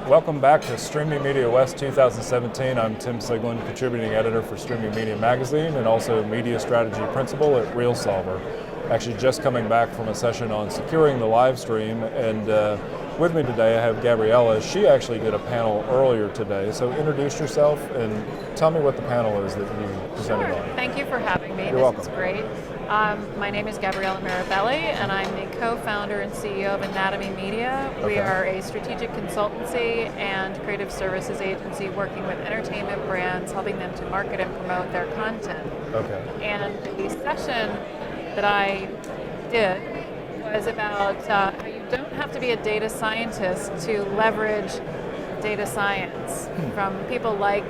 Welcome back to Streaming Media West 2017. I'm Tim Siglin, contributing editor for Streaming Media Magazine and also media strategy principal at RealSolver. Actually just coming back from a session on securing the live stream, and with me today I have Gabriella. She actually did a panel earlier today, so introduce yourself and tell me what the panel is that you presented on. Thank you for having me. You're welcome. This is great. My name is Gabriella Mirabelli, and I'm the co-founder and CEO of Anatomy Media. Okay. We are a strategic consultancy and creative services agency working with entertainment brands, helping them to market and promote their content. Okay. And the session that I did was about how you don't have to be a data scientist to leverage data science from people like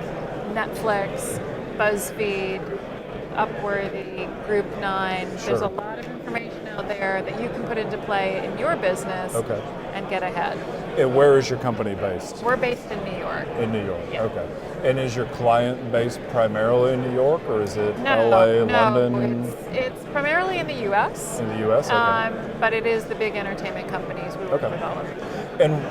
Netflix, BuzzFeed, Upworthy, Group 9. Sure. There's a lot of information out there that you can put into play in your business and get ahead. And where is your company based? We're based in New York. In New York, Yeah. okay. And is your client based primarily in New York, or is it No, London? It's primarily in the U.S. In the U.S.? Okay. But it is the big entertainment companies. We work with all of them. And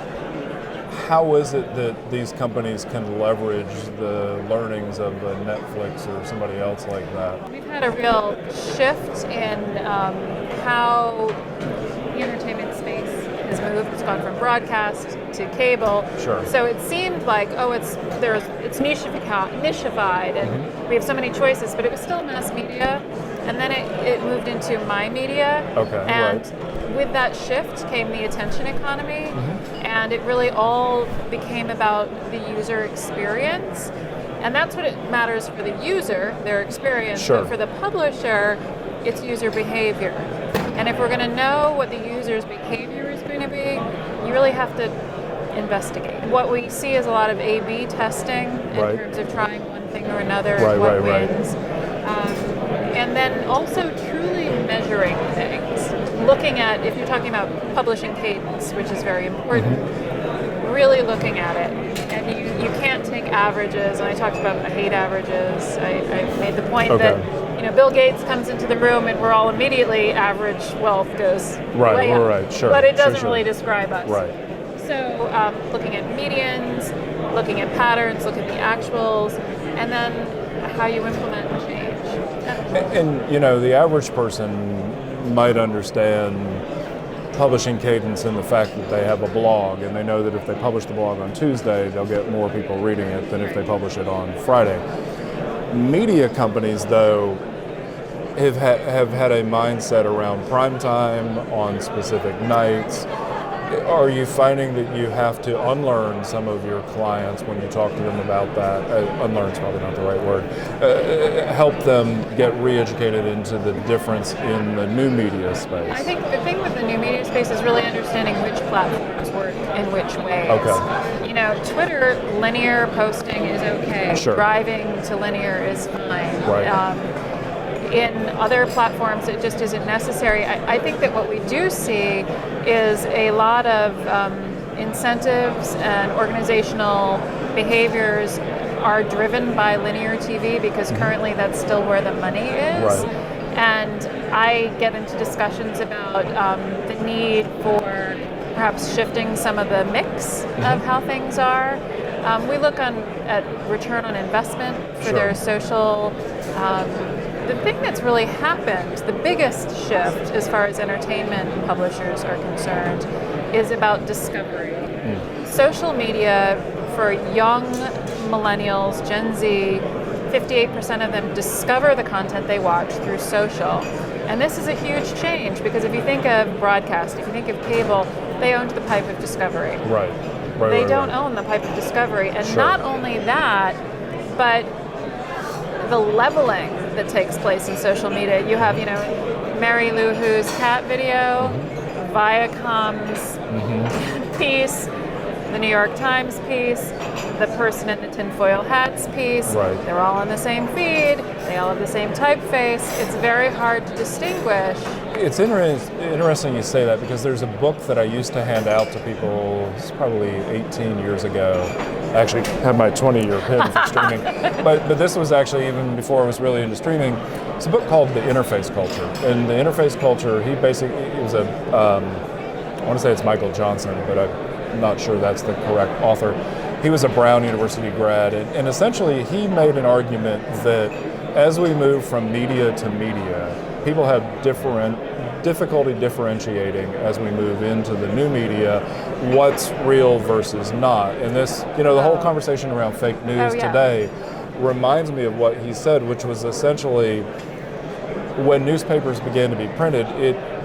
how is it that these companies can leverage the learnings of a Netflix or somebody else like that? We've had a real shift in how the entertainment space has moved. It's gone from broadcast to cable. Sure. So it seemed like, it's nichified, and we have so many choices, but it was still mass media. And then it moved into my media. Okay, and right. with that shift came the attention economy, and it really all became about the user experience. And that's what it matters for the user, their experience. Sure. But for the publisher, it's user behavior. And if we're going to know what the user's behavior is going to be, you really have to investigate. What we see is a lot of A/B testing in terms of trying one thing or another, what wins. And then also truly measuring things. Looking at, if you're talking about publishing cadence, which is very important, really looking at it. And you can't take averages, and I talked about, I hate averages. I made the point that Bill Gates comes into the room and we're all immediately average wealth goes way up. Sure. But it doesn't really describe us. Right. So looking at medians, looking at patterns, looking at the actuals, and then how you implement change. And the average person might understand publishing cadence in the fact that they have a blog, and they know that if they publish the blog on Tuesday, they'll get more people reading it than if they publish it on Friday. Media companies, though, have had a mindset around prime time on specific nights. Are you finding that you have to unlearn some of your clients when you talk to them about that? Unlearn is probably not the right word. Help them get re-educated into the difference in the new media space. I think the thing with the new media space is really understanding which platforms work in which ways. Okay. Twitter, linear posting is okay. Sure. Driving to linear is fine. Right. In other platforms, it just isn't necessary. I think that what we do see is a lot of incentives and organizational behaviors are driven by linear TV because currently that's still where the money is. Right. And I get into discussions about the need for perhaps shifting some of the mix of how things are. We look at return on investment for their social. The thing that's really happened, the biggest shift as far as entertainment publishers are concerned, is about discovery. Social media for young millennials, Gen Z, 58% of them discover the content they watch through social. And this is a huge change because if you think of broadcast, if you think of cable, they owned the pipe of discovery. They don't own the pipe of discovery. And not only that, but the leveling that takes place in social media. You have, Mary Lou Who's cat video, Viacom's piece, the New York Times piece, the person in the tinfoil hats piece. They're all on the same feed. They all have the same typeface. It's very hard to distinguish. It's interesting you say that because there's a book that I used to hand out to people, it's probably 18 years ago. I actually had my 20-year pin for streaming. But this was actually even before I was really into streaming. It's a book called The Interface Culture. And The Interface Culture, he was I want to say it's Michael Johnson, but not sure that's the correct author. He was a Brown University grad, and essentially he made an argument that as we move from media to media, people have difficulty differentiating as we move into the new media what's real versus not. And this, the whole conversation around fake news today reminds me of what he said, which was essentially when newspapers began to be printed,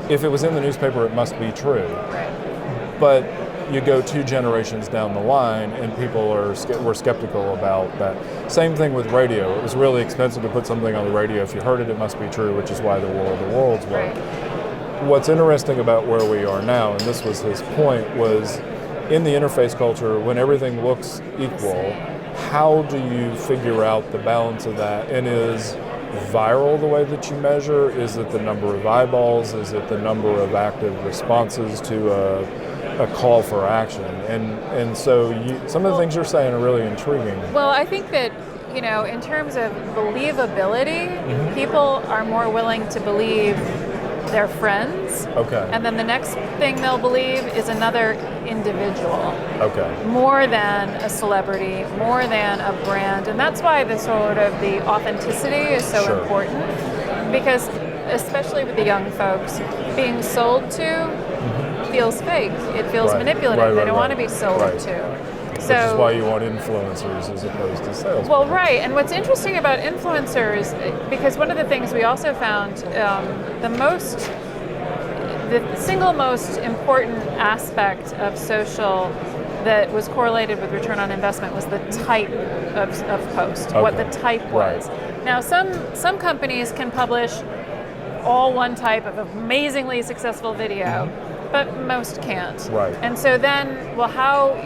if it was in the newspaper, it must be true. Right. But you go 2 generations down the line and people were skeptical about that. Same thing with radio. It was really expensive to put something on the radio. If you heard it, it must be true, which is why the War of the Worlds worked. Right. What's interesting about where we are now, and this was his point, was in the interface culture, when everything looks equal, how do you figure out the balance of that? And is viral the way that you measure? Is it the number of eyeballs? Is it the number of active responses to a call for action? And so some of the things you're saying are really intriguing. Well, I think that, in terms of believability, people are more willing to believe their friends. Okay. And then the next thing they'll believe is another individual. Okay. More than a celebrity, more than a brand. And that's why the authenticity is so important. Because especially with the young folks, being sold to feels fake. It feels manipulative. They don't want to be sold to. So, which is why you want influencers as opposed to salespeople. Well, right. And what's interesting about influencers, because one of the things we also found, the single most important aspect of social that was correlated with return on investment was the type of post, what the type was. Right. Now, some companies can publish all one type of amazingly successful video, but most can't. Right. And so then,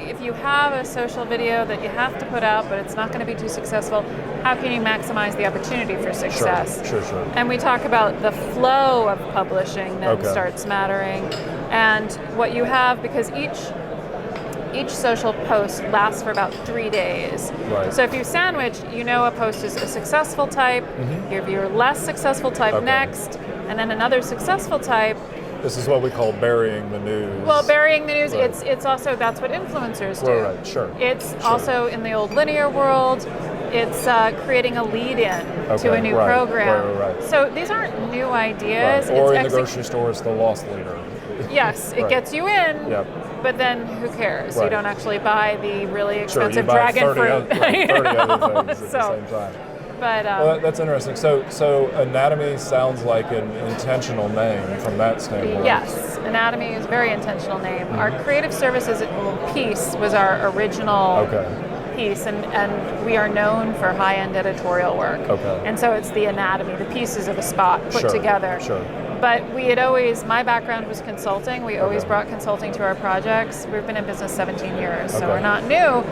if you have a social video that you have to put out, but it's not going to be too successful, how can you maximize the opportunity for success? Sure. And we talk about the flow of publishing then starts mattering. And what you have, because each social post lasts for about 3 days. Right. So if you sandwich, a post is a successful type, give your less successful type next, and then another successful type. This is what we call burying the news. Well, burying the news, it's also, that's what influencers do. Right, sure. It's also in the old linear world, it's creating a lead-in to a new program. Right. So these aren't new ideas. Right. Or in the grocery store, it's the loss leader. Yes, it gets you in, but then who cares? You don't actually buy the really expensive dragon fruit. 30 other things at the same time. But, well, that's interesting. So anatomy sounds like an intentional name from that standpoint. Yes, anatomy is a very intentional name. Our creative services piece was our original piece, and we are known for high-end editorial work. Okay. And so it's the anatomy, the pieces of a spot put together. Sure. But we had my background was consulting. We always brought consulting to our projects. We've been in business 17 years, so we're not new.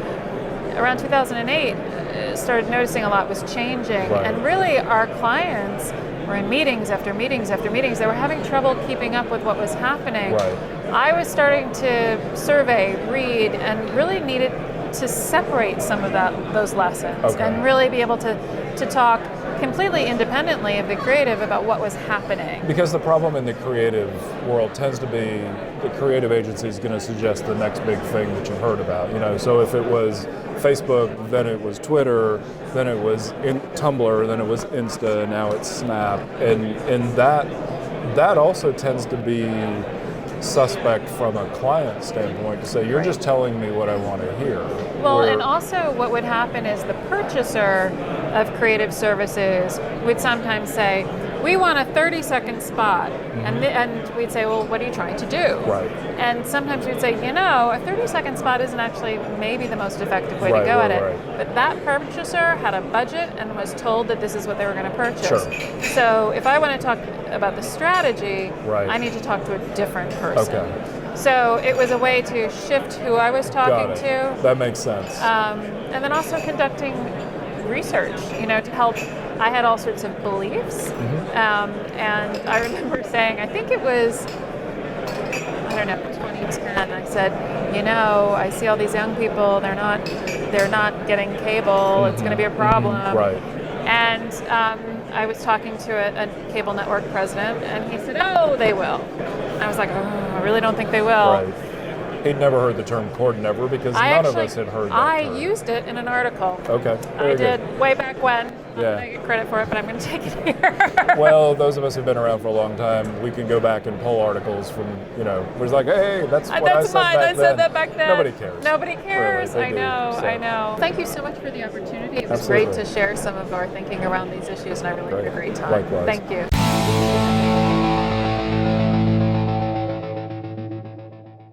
Around 2008, started noticing a lot was changing, and really our clients were in meetings after meetings after meetings. They were having trouble keeping up with what was happening. I was starting to survey, read, and really needed to separate some of those lessons and really be able to talk completely independently of the creative about what was happening. Because the problem in the creative world tends to be the creative agency is going to suggest the next big thing that you've heard about. So if it was Facebook, then it was Twitter, then it was Tumblr, then it was Insta, and now it's Snap, and that also tends to be suspect from a client standpoint to say you're just telling me what I want to hear. Well, and also what would happen is the purchaser of creative services would sometimes say, we want a 30-second spot. And we'd say, well, what are you trying to do? Right. And sometimes we'd say, a 30-second spot isn't actually maybe the most effective way to go at it. But that purchaser had a budget and was told that this is what they were going to purchase. Sure. So if I want to talk about the strategy, I need to talk to a different person. Okay. So it was a way to shift who I was talking to. That makes sense. And then also conducting research, to help. I had all sorts of beliefs. And I remember saying, I think it was, 2010, I said, I see all these young people, they're not getting cable, it's going to be a problem. And I was talking to a cable network president, and he said, oh, they will. I was like, I really don't think they will. He'd never heard the term cord never because none of us had heard that I term. used it in an article. Okay. I Very good. did way back when. Yeah. I'm going to get credit for it, but I'm going to take it here. Well, those of us who've been around for a long time, we can go back and pull articles from, where it's like, hey, that's what I said mine. back I then. said that back then. Nobody cares. Nobody cares. Really, I they do, know. so. I know. Thank you so much for the opportunity. It was Absolutely. great to share some of our thinking around these issues, and I really had a great time. Likewise. Thank you.